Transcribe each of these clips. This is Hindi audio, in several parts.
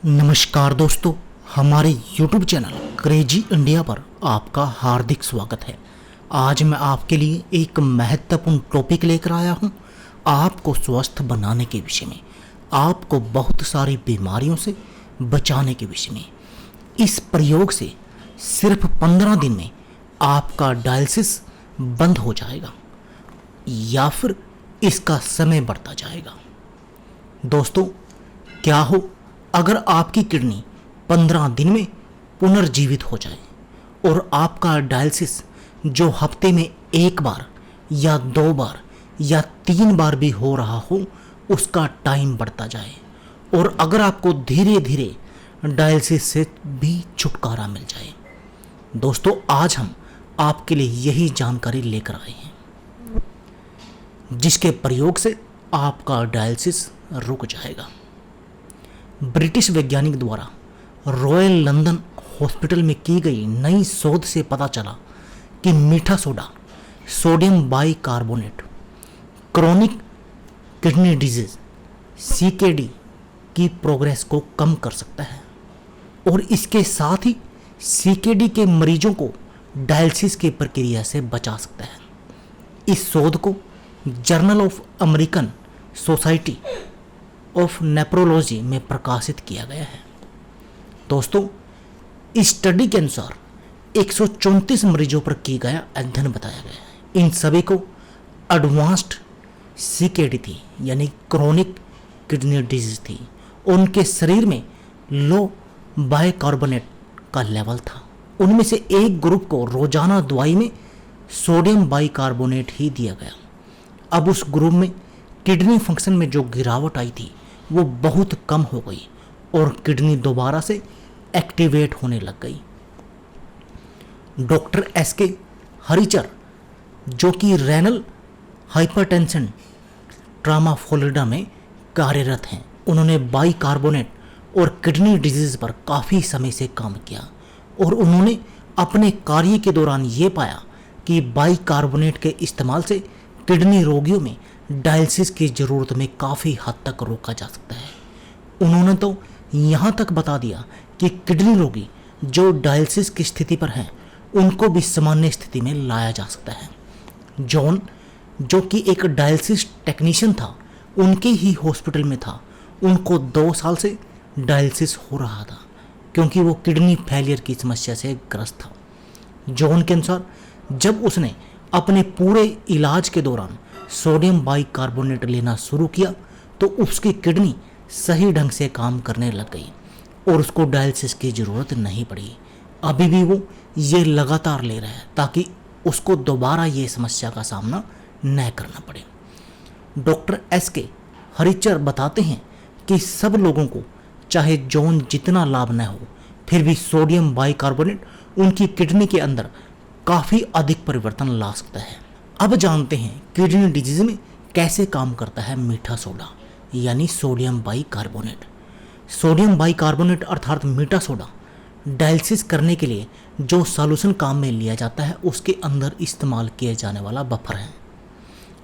नमस्कार दोस्तों, हमारे YouTube चैनल क्रेजी इंडिया पर आपका हार्दिक स्वागत है। आज मैं आपके लिए एक महत्वपूर्ण टॉपिक लेकर आया हूं, आपको स्वस्थ बनाने के विषय में, आपको बहुत सारी बीमारियों से बचाने के विषय में। इस प्रयोग से सिर्फ 15 दिन में आपका डायलिसिस बंद हो जाएगा या फिर इसका समय बढ़ता जाएगा। दोस्तों, क्या हो अगर आपकी किडनी 15 दिन में पुनर्जीवित हो जाए और आपका डायलिसिस जो हफ्ते में 1 बार या 2 बार या 3 बार भी हो रहा हो उसका टाइम बढ़ता जाए, और अगर आपको धीरे धीरे डायलिसिस से भी छुटकारा मिल जाए। दोस्तों, आज हम आपके लिए यही जानकारी लेकर आए हैं जिसके प्रयोग से आपका डायलिसिस रुक जाएगा। ब्रिटिश वैज्ञानिक द्वारा रॉयल लंदन हॉस्पिटल में की गई नई शोध से पता चला कि मीठा soda sodium bicarbonate chronic kidney disease CKD की प्रोग्रेस को कम कर सकता है और इसके साथ ही सीकेडी के मरीजों को डायलिसिस की प्रक्रिया से बचा सकता है। इस शोध को journal of American society of nephrology में प्रकाशित किया गया है। दोस्तों, इस स्टडी के अनुसार 134 मरीजों पर किया गया अध्ययन बताया गया है। इन सभी को एडवांस्ड सीकेडी थी, यानी क्रोनिक किडनी डिजीज थी। उनके शरीर में लो बाइकार्बोनेट का लेवल था। उनमें से एक ग्रुप को रोजाना दवाई में सोडियम बाइकार्बोनेट ही दिया गया। अब उस ग्रुप में किडनी फंक्शन में जो गिरावट आई थी वो बहुत कम हो गई और किडनी दोबारा से एक्टिवेट होने लग गई। डॉक्टर एसके हरिचर, जो कि रेनल हाइपरटेंशन ट्रामा फ्लोरिडा में कार्यरत हैं, उन्होंने बाइकार्बोनेट और किडनी डिजीज पर काफ़ी समय से काम किया और उन्होंने अपने कार्य के दौरान ये पाया कि बाइकार्बोनेट के इस्तेमाल से किडनी रोगियों में डायलिसिस की ज़रूरत में काफ़ी हद तक रोका जा सकता है। उन्होंने तो यहाँ तक बता दिया कि किडनी रोगी जो डायलिसिस की स्थिति पर हैं उनको भी सामान्य स्थिति में लाया जा सकता है। जॉन, जो कि एक डायलिसिस टेक्नीशियन था, उनके ही हॉस्पिटल में था। उनको 2 साल से डायलिसिस हो रहा था क्योंकि वो किडनी फेलियर की समस्या से ग्रस्त था। जॉन के अनुसार जब उसने अपने पूरे इलाज के दौरान सोडियम बाइकार्बोनेट लेना शुरू किया तो उसकी किडनी सही ढंग से काम करने लग गई और उसको डायलिसिस की ज़रूरत नहीं पड़ी। अभी भी वो ये लगातार ले रहा है ताकि उसको दोबारा ये समस्या का सामना न करना पड़े। डॉक्टर एसके हरिचर बताते हैं कि सब लोगों को चाहे जॉन जितना लाभ न हो, फिर भी सोडियम बाइकार्बोनेट उनकी किडनी के अंदर काफ़ी अधिक परिवर्तन ला सकता है। अब जानते हैं किडनी डिजीज में कैसे काम करता है मीठा सोडा, यानी सोडियम बाइकार्बोनेट। सोडियम बाइकार्बोनेट अर्थात मीठा सोडा डायलिसिस करने के लिए जो सॉल्यूशन काम में लिया जाता है उसके अंदर इस्तेमाल किए जाने वाला बफर है।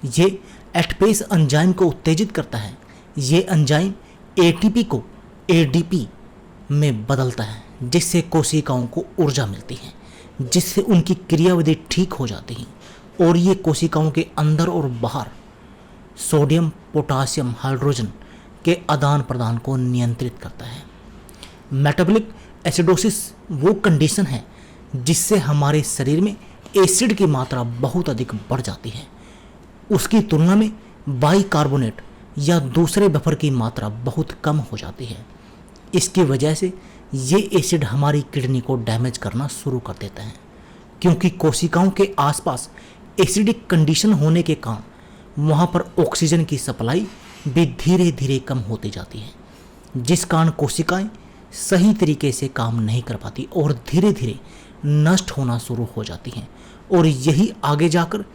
ये एटपेस एंजाइम को उत्तेजित करता है। ये एंजाइम एटीपी को एडीपी में बदलता है जिससे कोशिकाओं को ऊर्जा मिलती है, जिससे उनकी क्रियाविधि ठीक हो जाती है और ये कोशिकाओं के अंदर और बाहर सोडियम, पोटासियम, हाइड्रोजन के आदान प्रदान को नियंत्रित करता है। मेटाबॉलिक एसिडोसिस वो कंडीशन है जिससे हमारे शरीर में एसिड की मात्रा बहुत अधिक बढ़ जाती है। उसकी तुलना में बाइकार्बोनेट या दूसरे बफर की मात्रा बहुत कम हो जाती है। इसकी वजह से ये एसिड हमारी किडनी को डैमेज करना शुरू कर देता है क्योंकि कोशिकाओं के आसपास एसिडिक कंडीशन होने के कारण वहाँ पर ऑक्सीजन की सप्लाई भी धीरे धीरे कम होती जाती है, जिस कारण कोशिकाएं सही तरीके से काम नहीं कर पाती और धीरे धीरे नष्ट होना शुरू हो जाती हैं और यही आगे जाकर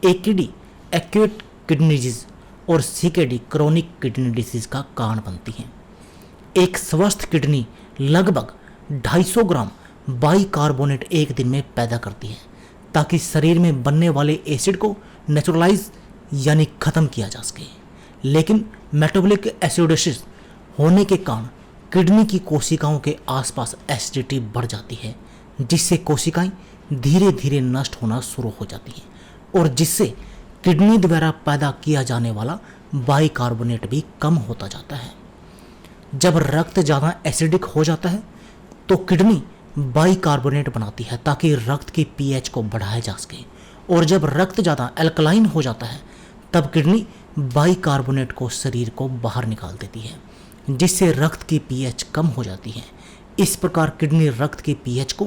एकेडी एक्यूट किडनी डिजीज और सीकेडी क्रोनिक किडनी डिजीज का कारण बनती हैं। एक स्वस्थ किडनी लगभग 250 ग्राम बाइकार्बोनेट एक दिन में पैदा करती है ताकि शरीर में बनने वाले एसिड को नेचुरलाइज यानी ख़त्म किया जा सके। लेकिन मेटाबॉलिक एसिडोसिस होने के कारण किडनी की कोशिकाओं के आसपास एसिडिटी बढ़ जाती है, जिससे कोशिकाएं धीरे धीरे नष्ट होना शुरू हो जाती हैं और जिससे किडनी द्वारा पैदा किया जाने वाला बाइकार्बोनेट भी कम होता जाता है। जब रक्त ज़्यादा एसिडिक हो जाता है तो किडनी बाइकार्बोनेट बनाती है ताकि रक्त की पीएच को बढ़ाया जा सके, और जब रक्त ज़्यादा अल्कलाइन हो जाता है तब किडनी बाइकार्बोनेट को शरीर को बाहर निकाल देती है, जिससे रक्त की पीएच कम हो जाती है। इस प्रकार किडनी रक्त की पीएच को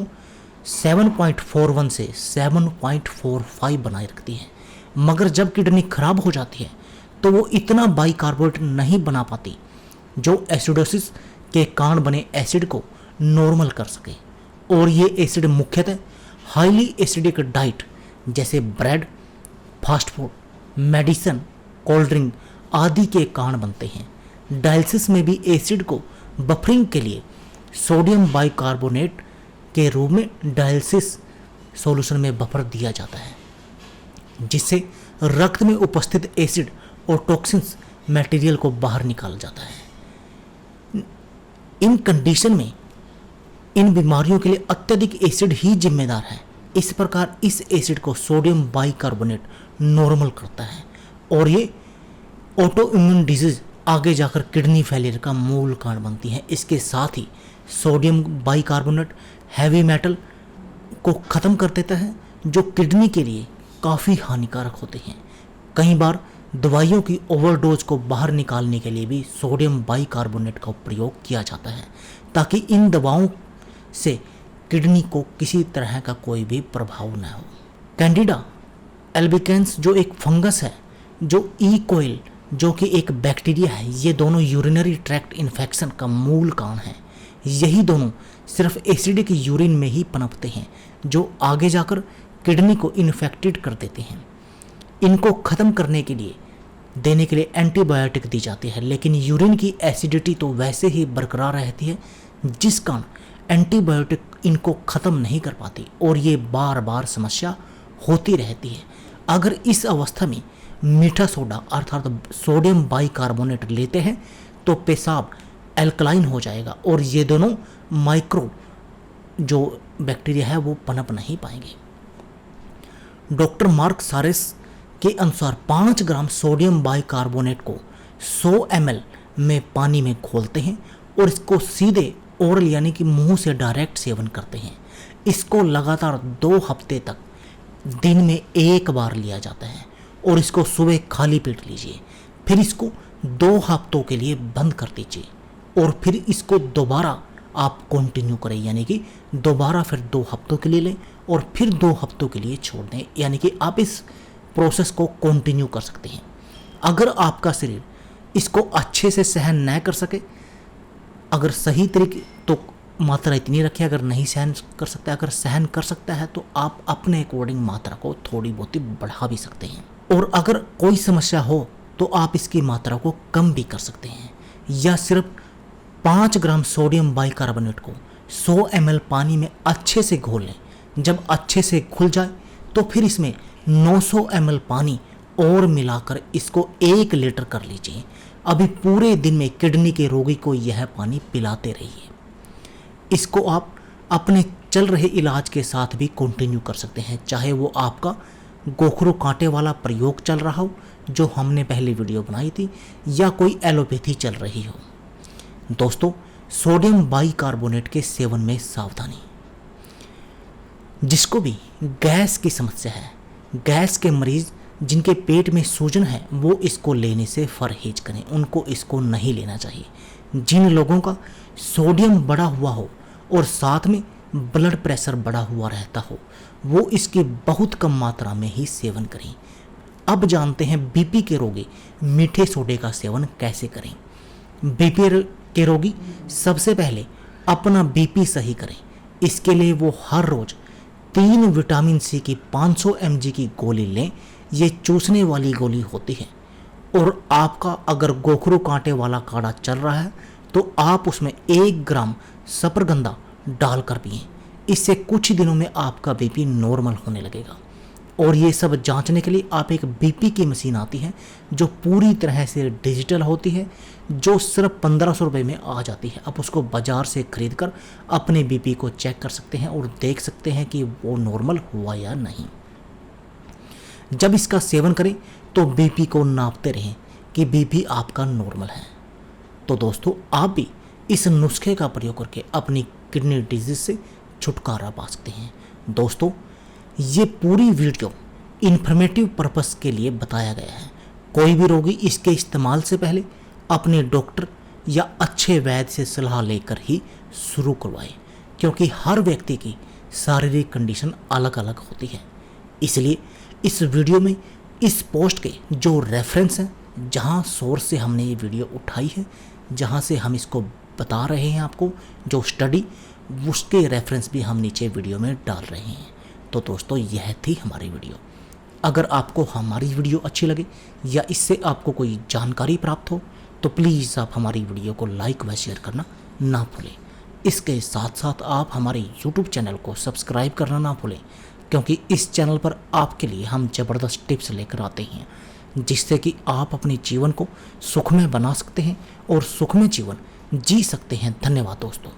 7.41 से 7.45 बनाए रखती है। मगर जब किडनी खराब हो जाती है तो वो इतना बाइकार्बोनेट नहीं बना पाती जो एसिडोसिस के कारण बने एसिड को नॉर्मल कर सके, और ये एसिड मुख्यतः हाईली एसिडिक डाइट जैसे bread, fast food, medicine, cold drink आदि के कारण बनते हैं। डायलिसिस में भी एसिड को बफरिंग के लिए सोडियम बाइकार्बोनेट के रूप में डायलिसिस सॉल्यूशन में बफर दिया जाता है, जिससे रक्त में उपस्थित एसिड और टॉक्सिन्स मटेरियल को बाहर निकाला जाता है। इन कंडीशन में इन बीमारियों के लिए अत्यधिक एसिड ही जिम्मेदार है। इस प्रकार इस एसिड को सोडियम बाइकार्बोनेट नॉर्मल करता है, और ये ऑटो इम्यून डिजीज आगे जाकर किडनी फेलियर का मूल कारण बनती है। इसके साथ ही सोडियम बाइकार्बोनेट हैवी मेटल को ख़त्म कर देता है जो किडनी के लिए काफ़ी हानिकारक होते हैं। कई बार दवाइयों की ओवरडोज को बाहर निकालने के लिए भी सोडियम बाइकार्बोनेट का प्रयोग किया जाता है ताकि इन दवाओं से किडनी को किसी तरह का कोई भी प्रभाव न हो। कैंडिडा एल्बिकेंस जो एक फंगस है, जो ई कोइल जो कि एक बैक्टीरिया है, ये दोनों यूरिनरी ट्रैक्ट इन्फेक्शन का मूल कारण है। यही दोनों सिर्फ एसिडिक यूरिन में ही पनपते हैं जो आगे जाकर किडनी को इन्फेक्टेड कर देते हैं। इनको ख़त्म करने के लिए देने के लिए एंटीबायोटिक दी जाती है, लेकिन यूरिन की एसिडिटी तो वैसे ही बरकरार रहती है, जिस कारण एंटीबायोटिक इनको ख़त्म नहीं कर पाती और ये बार बार समस्या होती रहती है। अगर इस अवस्था में मीठा सोडा अर्थात सोडियम बाइकार्बोनेट लेते हैं तो पेशाब एल्कलाइन हो जाएगा और ये दोनों माइक्रो जो बैक्टीरिया है वो पनप नहीं पाएंगे। डॉक्टर मार्क सारेस के अनुसार 5 ग्राम सोडियम बाइकार्बोनेट को 100 ml में पानी में घोलते हैं और इसको सीधे ओरल यानी कि मुंह से डायरेक्ट सेवन करते हैं। इसको लगातार 2 हफ्ते तक दिन में 1 बार लिया जाता है और इसको सुबह खाली पेट लीजिए, फिर इसको 2 हफ्तों के लिए बंद कर दीजिए और फिर इसको दोबारा आप कंटिन्यू करें, यानी कि दोबारा फिर 2 हफ्तों के लिए लें और फिर 2 हफ्तों के लिए छोड़ दें, यानी कि आप इस प्रोसेस को कंटिन्यू कर सकते हैं। अगर आपका शरीर इसको अच्छे से सहन न कर सके, अगर सही तरीके तो मात्रा इतनी रखें, अगर नहीं सहन कर सकता, अगर सहन कर सकता है तो आप अपने अकॉर्डिंग मात्रा को थोड़ी बहुत बढ़ा भी सकते हैं, और अगर कोई समस्या हो तो आप इसकी मात्रा को कम भी कर सकते हैं, या सिर्फ 5 ग्राम सोडियम बाइकार्बोनेट को 100 ml पानी में अच्छे से घोल लें। जब अच्छे से घुल जाए तो फिर इसमें 900 ml पानी और मिलाकर इसको 1 लीटर कर लीजिए। अभी पूरे दिन में किडनी के रोगी को यह पानी पिलाते रहिए। इसको आप अपने चल रहे इलाज के साथ भी कंटिन्यू कर सकते हैं, चाहे वो आपका गोखरू कांटे वाला प्रयोग चल रहा हो जो हमने पहले वीडियो बनाई थी, या कोई एलोपैथी चल रही हो। दोस्तों, सोडियम बाइकार्बोनेट के सेवन में सावधानी। जिसको भी गैस की समस्या है, गैस के मरीज जिनके पेट में सूजन है, वो इसको लेने से परहेज करें, उनको इसको नहीं लेना चाहिए। जिन लोगों का सोडियम बढ़ा हुआ हो और साथ में ब्लड प्रेशर बढ़ा हुआ रहता हो, वो इसकी बहुत कम मात्रा में ही सेवन करें। अब जानते हैं बीपी के रोगी मीठे सोडे का सेवन कैसे करें। बीपी के रोगी सबसे पहले अपना बीपी सही करें। इसके लिए वो हर रोज 3 विटामिन सी की 500 mg की गोली लें। ये चूसने वाली गोली होती है, और आपका अगर गोखरू कांटे वाला काढ़ा चल रहा है तो आप उसमें 1 ग्राम सफरगंदा डालकर पिएं। इससे कुछ दिनों में आपका बीपी नॉर्मल होने लगेगा। और ये सब जांचने के लिए आप एक बीपी की मशीन आती है जो पूरी तरह से डिजिटल होती है, जो सिर्फ 1500 रुपये में आ जाती है। आप उसको बाज़ार से खरीद कर अपने बीपी को चेक कर सकते हैं और देख सकते हैं कि वो नॉर्मल हुआ या नहीं। जब इसका सेवन करें तो बीपी को नापते रहें कि बीपी आपका नॉर्मल है। तो दोस्तों, आप भी इस नुस्खे का प्रयोग करके अपनी किडनी डिजीज से छुटकारा पा सकते हैं। दोस्तों, ये पूरी वीडियो इन्फॉर्मेटिव पर्पस के लिए बताया गया है। कोई भी रोगी इसके इस्तेमाल से पहले अपने डॉक्टर या अच्छे वैद्य से सलाह लेकर ही शुरू करवाएं, क्योंकि हर व्यक्ति की शारीरिक कंडीशन अलग अलग होती है। इसलिए इस वीडियो में इस पोस्ट के जो रेफरेंस हैं, जहां सोर्स से हमने ये वीडियो उठाई है, जहां से हम इसको बता रहे हैं आपको, जो स्टडी, उसके रेफरेंस भी हम नीचे वीडियो में डाल रहे हैं। तो दोस्तों, यह थी हमारी वीडियो। अगर आपको हमारी वीडियो अच्छी लगे या इससे आपको कोई जानकारी प्राप्त हो तो प्लीज़ आप हमारी वीडियो को लाइक व शेयर करना ना भूलें। इसके साथ साथ आप हमारे यूट्यूब चैनल को सब्सक्राइब करना ना भूलें, क्योंकि इस चैनल पर आपके लिए हम ज़बरदस्त टिप्स लेकर आते हैं, जिससे कि आप अपने जीवन को सुखमय बना सकते हैं और सुखमय जीवन जी सकते हैं। धन्यवाद दोस्तों।